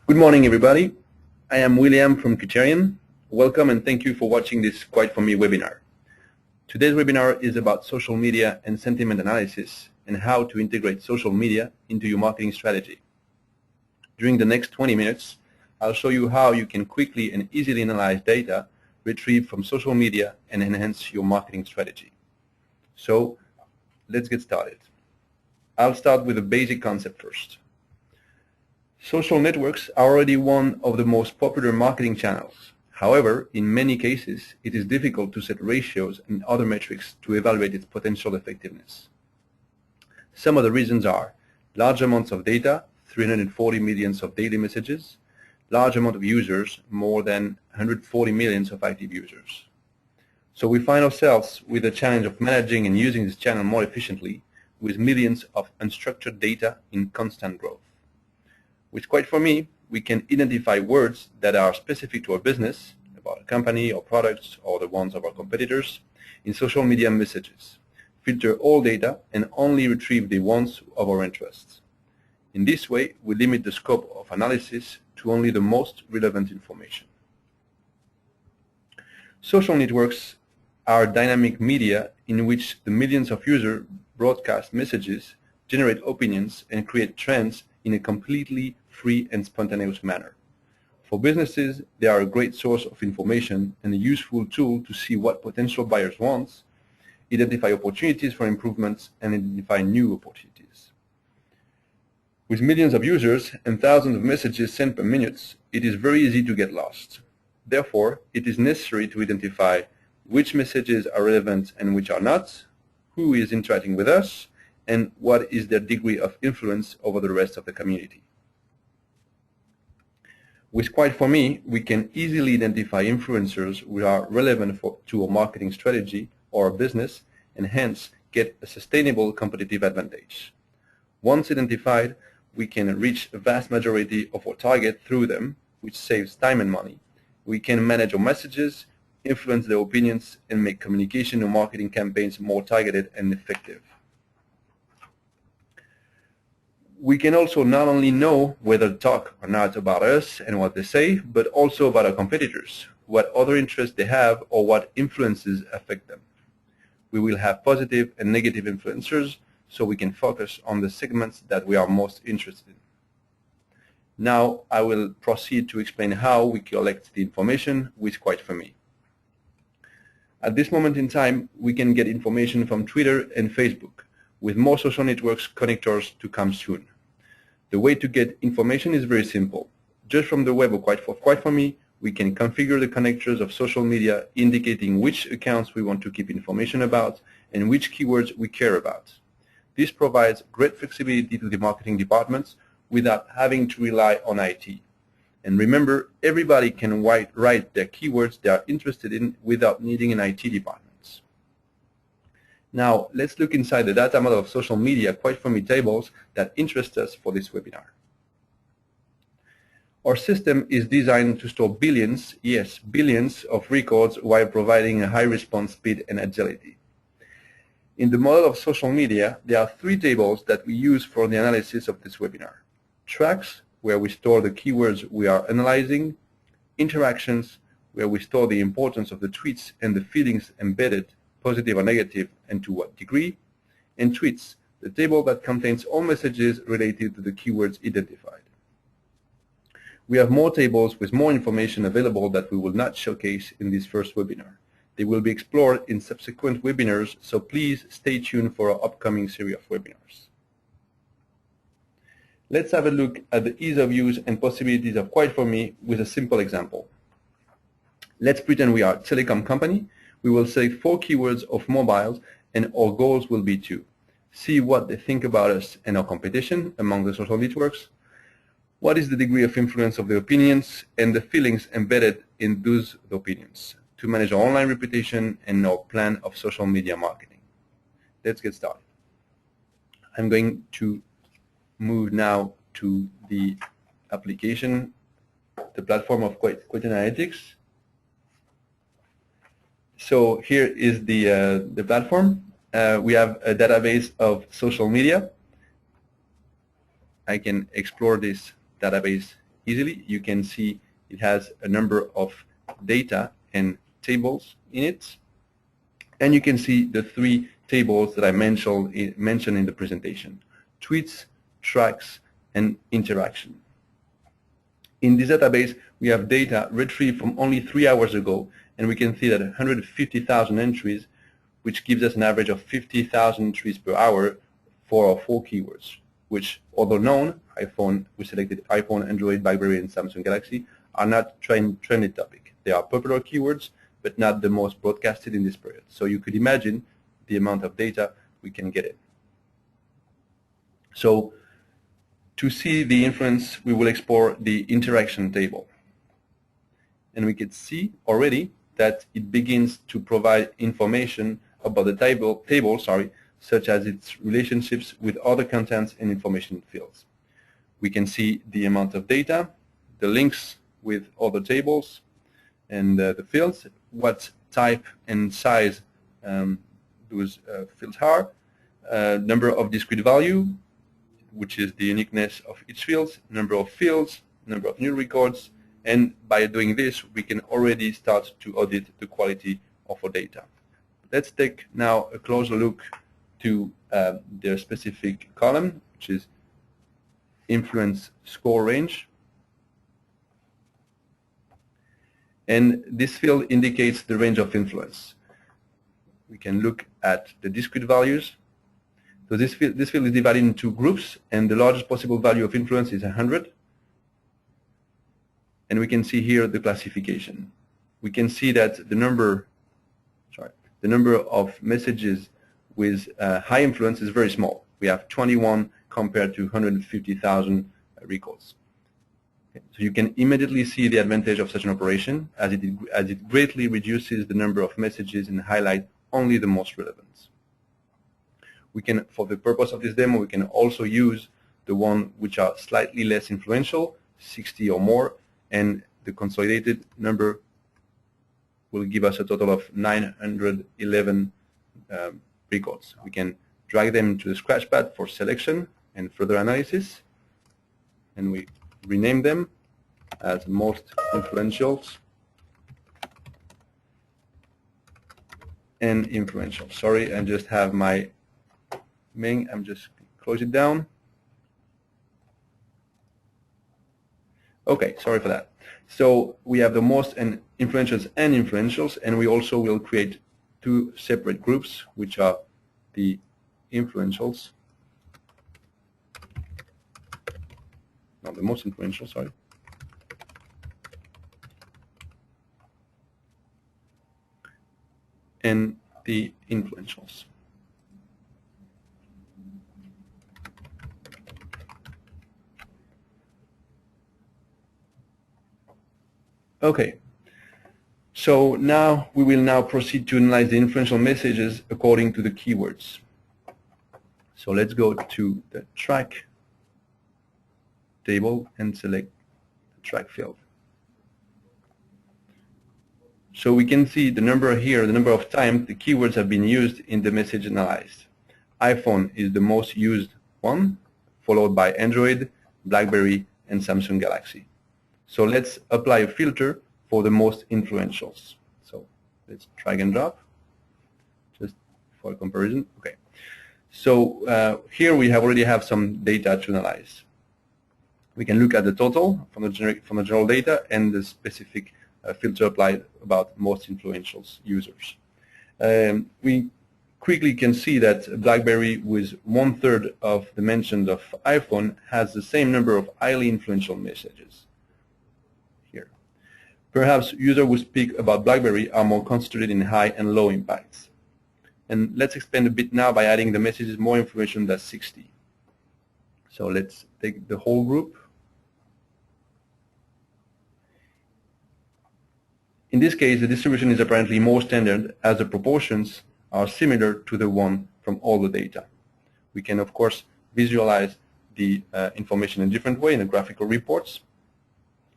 Good morning, everybody. I am William from Criterion. Welcome and thank you for watching this Quite For Me webinar. Today's webinar is about social media and sentiment analysis and how to integrate social media into your marketing strategy. During the next 20 minutes, I'll show you how you can quickly and easily analyze data retrieved from social media and enhance your marketing strategy. So let's get started. I'll start with a basic concept first. Social networks are already one of the most popular marketing channels. However, in many cases, it is difficult to set ratios and other metrics to evaluate its potential effectiveness. Some of the reasons are large amounts of data, 340 million of daily messages, large amount of users, more than 140 million of active users. So we find ourselves with the challenge of managing and using this channel more efficiently with millions of unstructured data in constant growth. With Quite For Me, we can identify words that are specific to our business, about a company or products or the ones of our competitors, in social media messages, filter all data and only retrieve the ones of our interests. In this way, we limit the scope of analysis to only the most relevant information. Social networks are dynamic media in which the millions of users broadcast messages, generate opinions, and create trends in a completely free and spontaneous manner. For businesses, they are a great source of information and a useful tool to see what potential buyers want, identify opportunities for improvements, and identify new opportunities. With millions of users and thousands of messages sent per minute, it is very easy to get lost. Therefore, it is necessary to identify which messages are relevant and which are not, who is interacting with us, and what is their degree of influence over the rest of the community. With Quite For Me, we can easily identify influencers who are relevant to our marketing strategy or our business and hence get a sustainable competitive advantage. Once identified, we can reach a vast majority of our target through them, which saves time and money. We can manage our messages, influence their opinions, and make communication and marketing campaigns more targeted and effective. We can also not only know whether to talk or not about us and what they say, but also about our competitors, what other interests they have or what influences affect them. We will have positive and negative influencers, so we can focus on the segments that we are most interested in. Now I will proceed to explain how we collect the information with Quite For Me. At this moment in time, we can get information from Twitter and Facebook, with more social networks connectors to come soon. The way to get information is very simple. Just from the web of Quite For Me, we can configure the connectors of social media indicating which accounts we want to keep information about and which keywords we care about. This provides great flexibility to the marketing departments without having to rely on IT. And remember, everybody can write their keywords they are interested in without needing an IT department. Now, let's look inside the data model of social media Quite For Me tables that interest us for this webinar. Our system is designed to store billions, yes, billions of records while providing a high response speed and agility. In the model of social media, there are three tables that we use for the analysis of this webinar. Tracks, where we store the keywords we are analyzing. Interactions, where we store the importance of the tweets and the feelings embedded, positive or negative, and to what degree, and tweets, the table that contains all messages related to the keywords identified. We have more tables with more information available that we will not showcase in this first webinar. They will be explored in subsequent webinars, so please stay tuned for our upcoming series of webinars. Let's have a look at the ease of use and possibilities of Quite For Me with a simple example. Let's pretend we are a telecom company. We will select 4 keywords of mobiles, and our goals will be to see what they think about us and our competition among the social networks, what is the degree of influence of the opinions and the feelings embedded in those opinions, to manage our online reputation and our plan of social media marketing. Let's get started. I'm going to move now to the application, the platform of Quite Analytics. So here is the platform. We have a database of social media. I can explore this database easily. You can see it has a number of data and tables in it. And you can see the three tables that I mentioned in the presentation: tweets, tracks, and interaction. In this database, we have data retrieved from only 3 hours ago, and we can see that 150,000 entries, which gives us an average of 50,000 entries per hour for our 4 keywords, which, although known, we selected iPhone, Android, BlackBerry, and Samsung Galaxy, are not trending topic. They are popular keywords, but not the most broadcasted in this period. So you could imagine the amount of data we can get in. So to see the influence, we will explore the interaction table. And we can see already that it begins to provide information about the table, such as its relationships with other contents and information fields. We can see the amount of data, the links with other tables, and the fields, what type and size those fields are, number of discrete value, which is the uniqueness of each field, number of fields, number of new records, and by doing this, we can already start to audit the quality of our data. Let's take now a closer look to the specific column, which is influence score range. And this field indicates the range of influence. We can look at the discrete values. So this field is divided into groups, and the largest possible value of influence is 100. And we can see here the classification. We can see that the number of messages with high influence is very small. We have 21 compared to 150,000 records. Okay. So you can immediately see the advantage of such an operation, as it greatly reduces the number of messages and highlight only the most relevant. We can, for the purpose of this demo, we can also use the one which are slightly less influential, 60 or more, and the consolidated number will give us a total of 911 records. We can drag them into the scratchpad for selection and further analysis, and we rename them as most influentials and influential. Sorry, I just have my main, I'm just close it down. Okay, sorry for that. So we have the most and influentials, and we also will create 2 separate groups, which are the influentials, not the most influential, sorry. And the influentials. Okay, so now we will now proceed to analyze the influential messages according to the keywords. So let's go to the track table and select the track field. So we can see the number here, the number of times the keywords have been used in the message analyzed. iPhone is the most used one, followed by Android, BlackBerry, and Samsung Galaxy. So let's apply a filter for the most influentials. So let's drag and drop, just for comparison. Okay. So here we already have some data to analyze. We can look at the total from the general data and the specific filter applied about most influential users. We quickly can see that BlackBerry, with 1/3 of the mentions of iPhone, has the same number of highly influential messages. Perhaps users who speak about BlackBerry are more concentrated in high and low impacts. And let's expand a bit now by adding the messages more information than 60. So let's take the whole group. In this case, the distribution is apparently more standard, as the proportions are similar to the one from all the data. We can, of course, visualize the information in a different way in the graphical reports.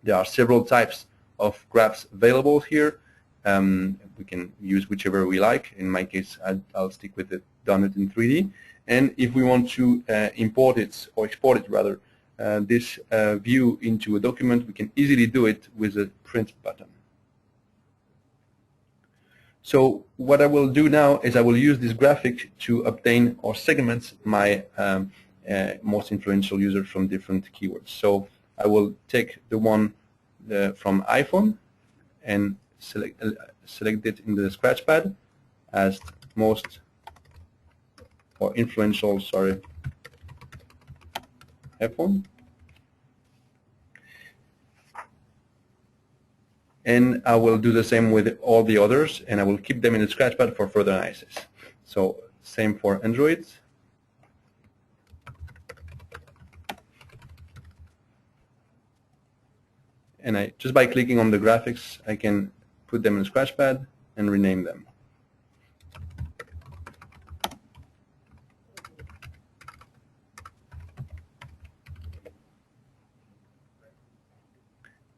There are several types of graphs available here. We can use whichever we like. In my case, I'll stick with it done it in 3D. And if we want to import it, or export it rather, this view into a document, we can easily do it with a print button. So what I will do now is I will use this graphic to obtain or segment my most influential users from different keywords. So I will take the one from iPhone and select it in the scratchpad as most or influential, sorry, iPhone. And I will do the same with all the others, and I will keep them in the scratchpad for further analysis. So same for Android. And just by clicking on the graphics, I can put them in the scratchpad and rename them.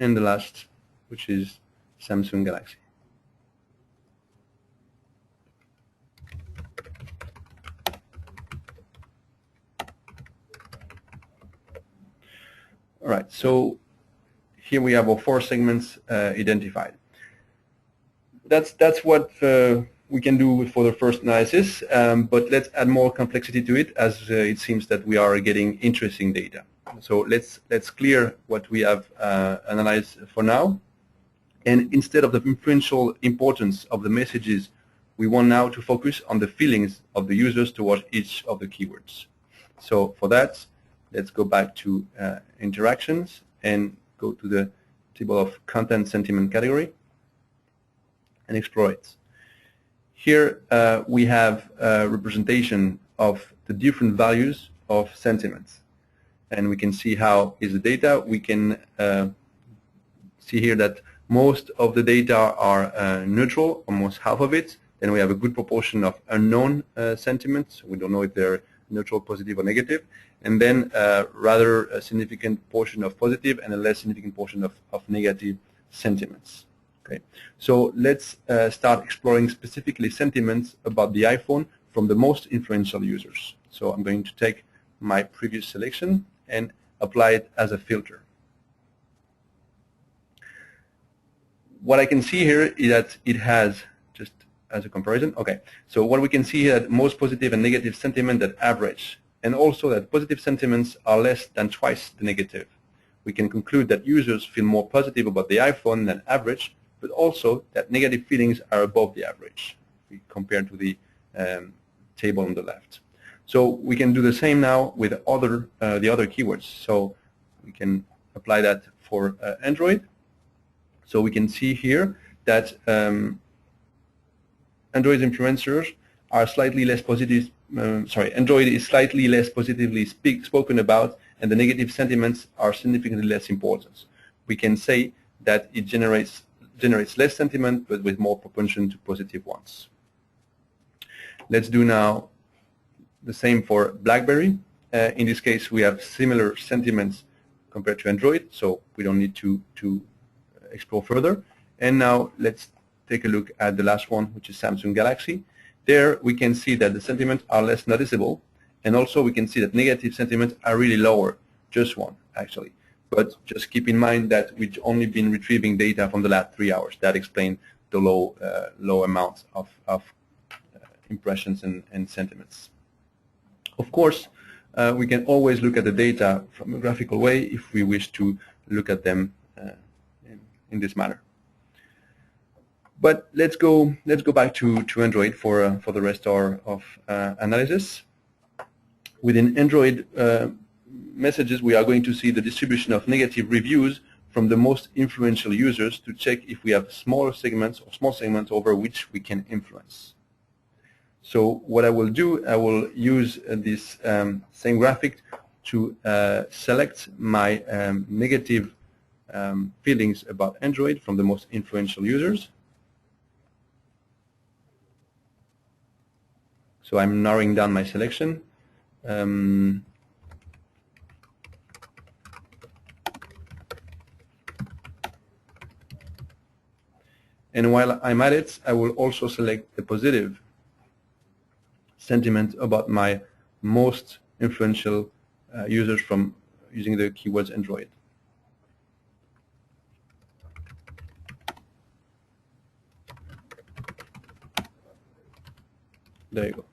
And the last, which is Samsung Galaxy. All right, so here we have our 4 segments identified. That's what we can do for the first analysis, but let's add more complexity to it, as it seems that we are getting interesting data. So let's clear what we have analyzed for now. And instead of the influential importance of the messages, we want now to focus on the feelings of the users towards each of the keywords. So for that, let's go back to interactions and go to the table of content sentiment category and explore it. Here we have a representation of the different values of sentiments. And we can see how is the data. We can see here that most of the data are neutral, almost half of it. Then we have a good proportion of unknown sentiments. We don't know if they're neutral, positive, or negative. And then rather a significant portion of positive and a less significant portion of negative sentiments. Okay. So let's start exploring specifically sentiments about the iPhone from the most influential users. So I'm going to take my previous selection and apply it as a filter. What I can see here is that it has, just as a comparison, okay, so what we can see here that most positive and negative sentiment that average, and also that positive sentiments are less than twice the negative. We can conclude that users feel more positive about the iPhone than average, but also that negative feelings are above the average compared to the table on the left. So we can do the same now with the other keywords. So we can apply that for Android. So we can see here that Android influencers are slightly less positive. Android is slightly less positively spoken about, and the negative sentiments are significantly less important. We can say that it generates less sentiment, but with more propension to positive ones. Let's do now the same for BlackBerry. In this case, we have similar sentiments compared to Android, so we don't need to explore further. And now let's take a look at the last one, which is Samsung Galaxy. There we can see that the sentiments are less noticeable, and also we can see that negative sentiments are really lower, just one actually. But just keep in mind that we've only been retrieving data from the last 3 hours. That explains the low amount of impressions and sentiments. Of course, we can always look at the data from a graphical way if we wish to look at them in this manner. But let's go back to Android for the rest of analysis. Within Android messages, we are going to see the distribution of negative reviews from the most influential users to check if we have smaller segments or small segments over which we can influence. So what I will do, I will use this same graphic to select my negative feelings about Android from the most influential users. So I'm narrowing down my selection. And while I'm at it, I will also select the positive sentiment about my most influential users from using the keywords Android. There you go.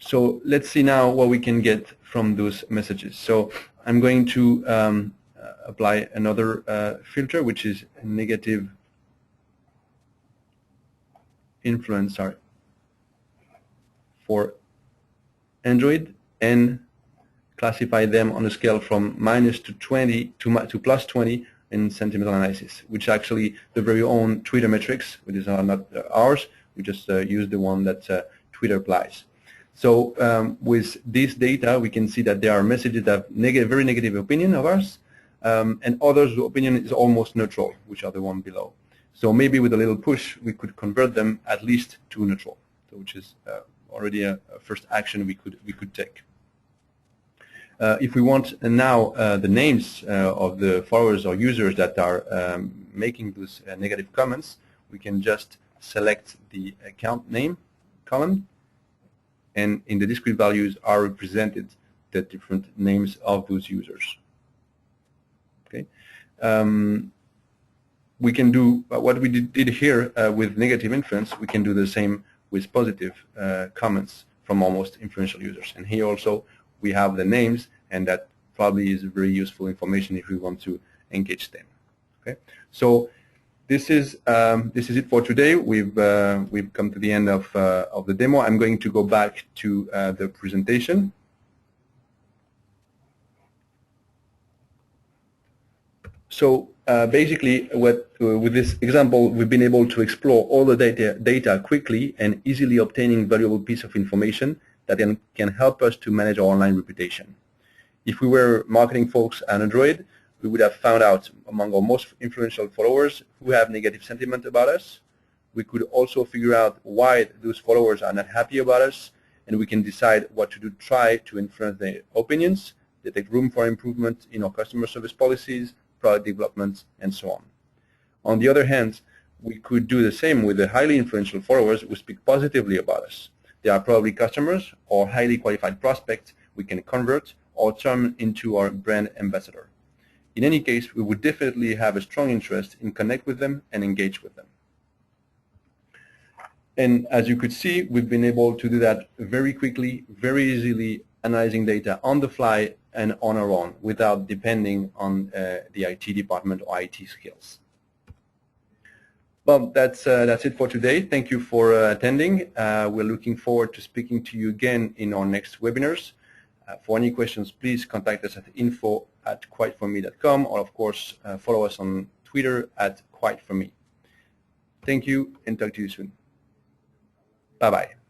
So let's see now what we can get from those messages. So I'm going to apply another filter, which is negative influence for Android, and classify them on a scale from minus to 20 to plus 20 in sentimental analysis, which actually the very own Twitter metrics, which are not ours. We just use the one that Twitter applies. So with this data, we can see that there are messages that have very negative opinion of us, and others' opinion is almost neutral, which are the one below. So maybe with a little push, we could convert them at least to neutral, so which is already a first action we could take. If we want now the names of the followers or users that are making those negative comments, we can just select the account name column, and in the discrete values are represented the different names of those users. Okay. We can do what we did here with negative influence. We can do the same with positive comments from our most influential users. And here also we have the names, and that probably is very useful information if we want to engage them. Okay. So this is it for today. We've come to the end of the demo. I'm going to go back to the presentation. So basically, with this example, we've been able to explore all the data quickly and easily obtaining valuable piece of information that can help us to manage our online reputation. If we were marketing folks on Android, we would have found out among our most influential followers who have negative sentiment about us. We could also figure out why those followers are not happy about us, and we can decide what to do to try to influence their opinions, detect room for improvement in our customer service policies, product development, and so on. On the other hand, we could do the same with the highly influential followers who speak positively about us. They are probably customers or highly qualified prospects we can convert or turn into our brand ambassador. In any case, we would definitely have a strong interest in connect with them and engage with them. And as you could see, we've been able to do that very quickly, very easily, analyzing data on the fly and on our own without depending on the IT department or IT skills. Well, that's it for today. Thank you for attending. We're looking forward to speaking to you again in our next webinars. For any questions, please contact us at info@quietforme.com, or of course follow us on Twitter @quietforme. Thank you, and talk to you soon. Bye-bye.